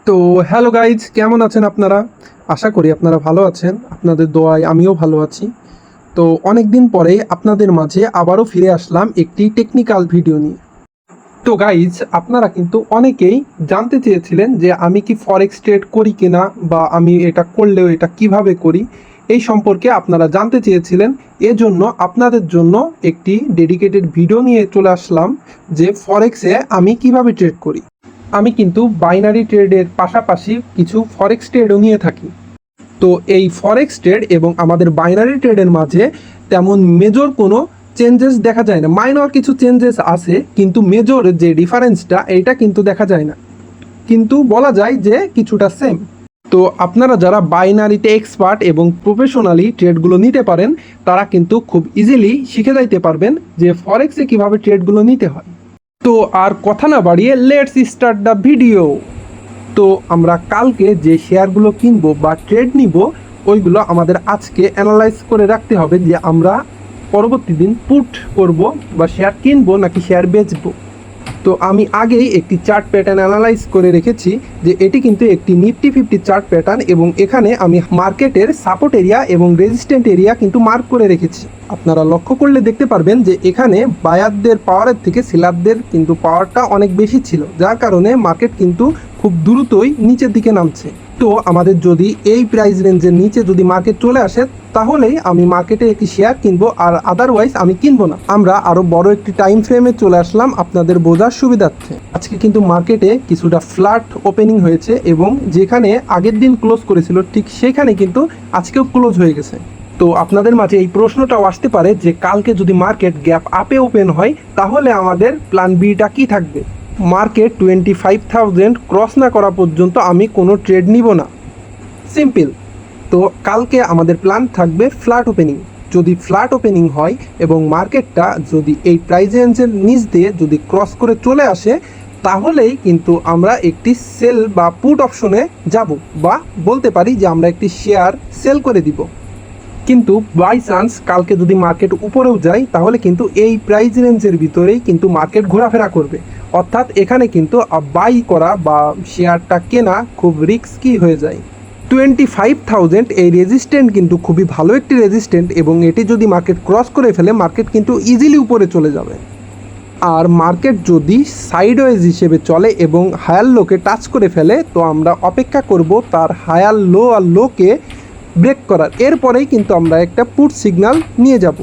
তো hello guys, কেমন আছেন আপনারা? আশা করি আপনারা ভালো আছেন। আপনাদের দোয়ায় আমিও ভালো আছি। তো অনেক দিন পরে আপনাদের মাঝে আবারও ফিরে আসলাম একটি টেকনিক্যাল ভিডিও নিয়ে। তো গাইজ, আপনারা কিন্তু অনেকেই জানতে চেয়েছিলেন যে আমি কি ফরেক্স ট্রেড করি কিনা, বা আমি এটা করলেও এটা কিভাবে করি, এই সম্পর্কে আপনারা জানতে চেয়েছিলেন। এজন্য আপনাদের জন্য একটি ডেডিকেটেড ভিডিও নিয়ে চলে আসলাম যে ফরেক্সে আমি কিভাবে ট্রেড করি। আমি কিন্তু বাইনারি ট্রেডের পাশাপাশি কিছু ফরেক্স ট্রেডও নিয়ে থাকি। তো এই ফরেক্স ট্রেড এবং আমাদের বাইনারি ট্রেডের মাঝে তেমন মেজর কোনো চেঞ্জেস দেখা যায় না। মাইনর কিছু চেঞ্জেস আছে, কিন্তু মেজর যে ডিফারেন্সটা এইটা কিন্তু দেখা যায় না, কিন্তু বলা যায় যে কিছুটা সেম। তো আপনারা যারা বাইনারিতে এক্সপার্ট এবং প্রফেশনালি ট্রেডগুলো নিতে পারেন, তারা কিন্তু খুব ইজিলি শিখে যাইতে পারবেন যে ফরেক্সে কীভাবে ট্রেডগুলো নিতে হয়। তো আর কথা না বাড়িয়ে লেটস স্টার্ট দ্য ভিডিও। তো আমরা কালকে যে শেয়ারগুলো কিনবো বা ট্রেড নিব, ওইগুলো আমাদের আজকে অ্যানালাইজ করে রাখতে হবে যে আমরা পরবর্তী দিন পুট করব বা শেয়ার কিনবো নাকি শেয়ার বেচবো। তো আমি আগেই একটি চার্ট প্যাটার্ন অ্যানালাইজ করে রেখেছি যে এটি কিন্তু একটি নিফটি 50 চার্ট প্যাটার্ন, এবং এখানে আমি মার্কেটের সাপোর্ট এরিয়া এবং রেজিস্ট্যান্ট এরিয়া কিন্তু মার্ক করে রেখেছি। আপনারা লক্ষ্য করলে দেখতে পারবেন যে এখানে বায়ারদের পাওয়ারের থেকে সেলারদের কিন্তু পাওয়ারটা অনেক বেশি ছিল, যার কারণে মার্কেট কিন্তু খুব দ্রুতই নিচের দিকে নামছে। তো আমাদের যদি এই প্রাইস রেঞ্জের নিচে যদি মার্কেট চলে আসে, তাহলেই আমি মার্কেটে একটি শেয়ার কিনবো, আর আদারওয়াইজ আমি কিনবো না। আমরা আরও বড় একটি টাইম ফ্রেমে চলে আসলাম আপনাদের বোঝার সুবিধার্থে। আজকে কিন্তু মার্কেটে কিছুটা ফ্ল্যাট ওপেনিং হয়েছে, এবং যেখানে আগের দিন ক্লোজ করেছিল ঠিক সেখানে কিন্তু আজকেও ক্লোজ হয়ে গেছে। তো আপনাদের মাঝে এই প্রশ্নটাও আসতে পারে যে কালকে যদি মার্কেট গ্যাপ আপে ওপেন হয়, তাহলে আমাদের প্ল্যান বিটা কী থাকবে। মার্কেট 25,000 ক্রস না করা পর্যন্ত আমি কোনো ট্রেড নিব না, সিম্পল। তো কালকে আমাদের প্ল্যান থাকবে ফ্ল্যাট ওপেনিং। যদি ফ্ল্যাট ওপেনিং হয় এবং মার্কেটটা যদি এই প্রাইস রেঞ্জের নিচ দিয়ে যদি ক্রস করে চলে আসে, তাহলেই কিন্তু আমরা একটি সেল বা পুট অপশনে যাব, বা বলতে পারি যে আমরা একটি শেয়ার সেল করে দিব। কিন্তু বাই চান্স কালকে যদি মার্কেট উপরেও যায়, তাহলে কিন্তু এই প্রাইস রেঞ্জের ভিতরেই কিন্তু মার্কেট ঘোরাফেরা করবে। অর্থাৎ এখানে কিন্তু বাই করা বা শেয়ারটা কেনা খুব রিস্কি হয়ে যায়। 25,000 এই রেজিস্ট্যান্ট কিন্তু খুবই ভালো একটি রেজিস্ট্যান্ট, এবং এটি যদি মার্কেট ক্রস করে ফেলে মার্কেট কিন্তু ইজিলি উপরে চলে যাবে। আর মার্কেট যদি সাইডওয়েজ হিসেবে চলে এবং হায়ার লোকে টাচ করে ফেলে, তো আমরা অপেক্ষা করব তার হায়ার লো আর লোকে ব্রেক করার। এরপরেই কিন্তু আমরা একটা পুট সিগন্যাল নিয়ে যাব।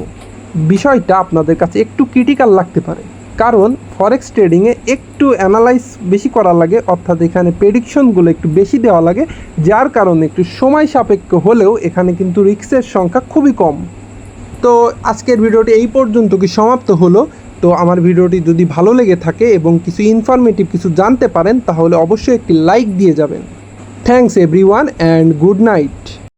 বিষয়টা আপনাদের কাছে একটু ক্রিটিক্যাল লাগতে পারে, কারণ ফরেক্স ট্রেডিংয়ে একটু অ্যানালাইজ বেশি করা লাগে, অর্থাৎ এখানে প্রেডিকশনগুলো একটু বেশি দেওয়া লাগে, যার কারণে একটু সময় সাপেক্ষ হলেও এখানে কিন্তু রিস্কের সংখ্যা খুবই কম। তো আজকের ভিডিওটি এই পর্যন্ত কি সমাপ্ত হলো। তো আমার ভিডিওটি যদি ভালো লেগে থাকে এবং কিছু ইনফরমেটিভ কিছু জানতে পারেন, তাহলে অবশ্যই একটি লাইক দিয়ে যাবেন। Thanks everyone and good night.